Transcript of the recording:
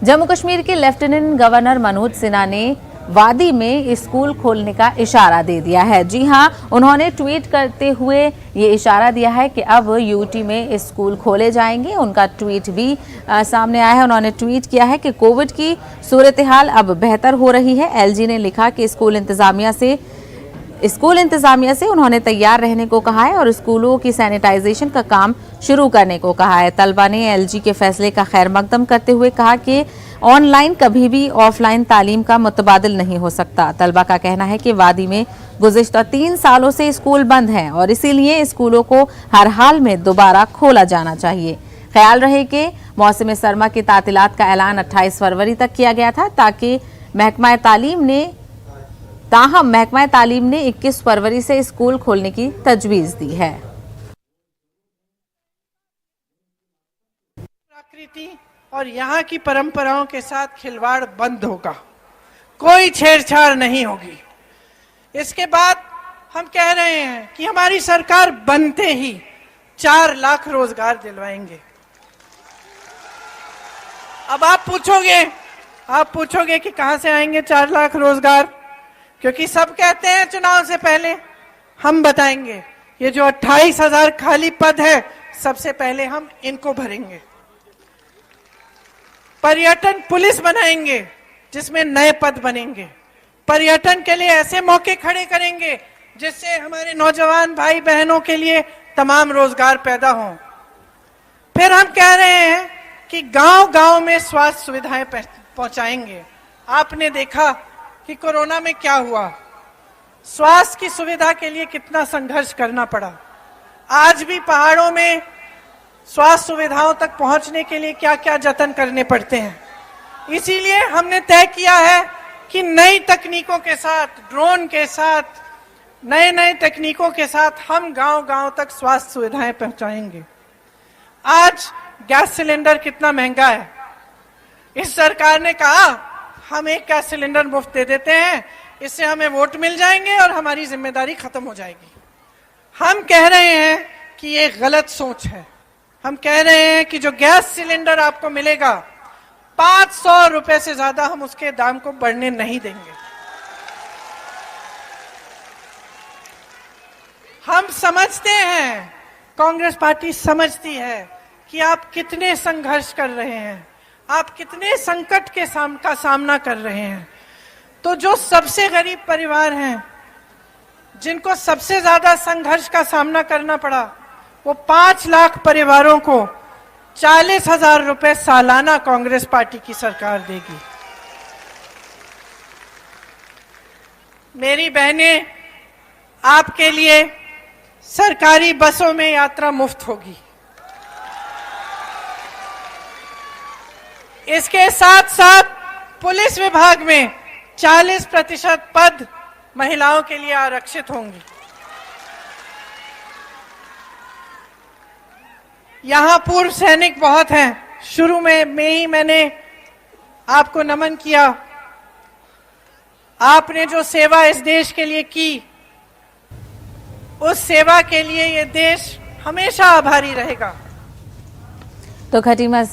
जम्मू कश्मीर के lieutenant governor Manoj Sinha ने वादी में स्कूल खोलने का इशारा दे दिया है। जी हां, उन्होंने ट्वीट करते हुए ये इशारा दिया है कि अब यूटी में स्कूल खोले जाएंगे। उनका ट्वीट भी सामने आया है। उन्होंने ट्वीट किया है कि कोविड की सूरत हाल अब बेहतर हो रही है। एलजी ने लिखा कि स्कूल इंतजामिया से उन्होंने तैयार रहने को कहा है और स्कूलों की सैनिटाइजेशन का काम शुरू करने को कहा है। तलबा ने एलजी के फैसले का खैर मकदम करते हुए कहा कि ऑनलाइन कभी भी ऑफलाइन तालीम का मुतबादिल नहीं हो सकता। तलबा का कहना है कि वादी में गुज़िश्ता 3 सालों से स्कूल बंद हैं और इसीलिए स्कूलों को हर हाल में दोबारा खोला जाना चाहिए। ख्याल रहे कि मौसम सरमा की तातीलात का ऐलान 28 फरवरी तक किया गया था महकमा तालीम ने 21 फरवरी से स्कूल खोलने की तजवीज दी है। प्रकृति और यहाँ की परंपराओं के साथ खिलवाड़ बंद होगा, कोई छेड़छाड़ नहीं होगी। इसके बाद हम कह रहे हैं कि हमारी सरकार बनते ही 4 लाख रोजगार दिलवाएंगे। अब आप पूछोगे कि कहां से आएंगे 4 लाख रोजगार, क्योंकि सब कहते हैं चुनाव से पहले। हम बताएंगे, ये जो 28,000 खाली पद है, सबसे पहले हम इनको भरेंगे। पर्यटन पुलिस बनाएंगे जिसमें नए पद बनेंगे। पर्यटन के लिए ऐसे मौके खड़े करेंगे जिससे हमारे नौजवान भाई बहनों के लिए तमाम रोजगार पैदा हों। फिर हम कह रहे हैं कि गांव-गांव में स्वास्थ्य सुविधाएं पहुंचाएंगे। आपने देखा कि कोरोना में क्या हुआ, स्वास्थ्य की सुविधा के लिए कितना संघर्ष करना पड़ा। आज भी पहाड़ों में स्वास्थ्य सुविधाओं तक पहुंचने के लिए क्या क्या जतन करने पड़ते हैं। इसीलिए हमने तय किया है कि नई तकनीकों के साथ, ड्रोन के साथ, नए तकनीकों के साथ हम गांव-गांव तक स्वास्थ्य सुविधाएं पहुंचाएंगे। आज गैस सिलेंडर कितना महंगा है, इस सरकार ने कहा हम एक गैस सिलेंडर मुफ्त दे देते हैं, इससे हमें वोट मिल जाएंगे और हमारी जिम्मेदारी खत्म हो जाएगी। हम कह रहे हैं कि ये गलत सोच है। हम कह रहे हैं कि जो गैस सिलेंडर आपको मिलेगा, 500 रुपए से ज्यादा हम उसके दाम को बढ़ने नहीं देंगे। हम समझते हैं, कांग्रेस पार्टी समझती है कि आप कितने संघर्ष कर रहे हैं, आप कितने संकट का सामना कर रहे हैं। तो जो सबसे गरीब परिवार हैं, जिनको सबसे ज्यादा संघर्ष का सामना करना पड़ा, वो 5 लाख परिवारों को 40,000 रुपए सालाना कांग्रेस पार्टी की सरकार देगी। मेरी बहनें, आपके लिए सरकारी बसों में यात्रा मुफ्त होगी। इसके साथ साथ पुलिस विभाग में 40% पद महिलाओं के लिए आरक्षित होंगे। यहां पूर्व सैनिक बहुत हैं। शुरू में ही मैंने आपको नमन किया। आपने जो सेवा इस देश के लिए की, उस सेवा के लिए ये देश हमेशा आभारी रहेगा। तो खटीमा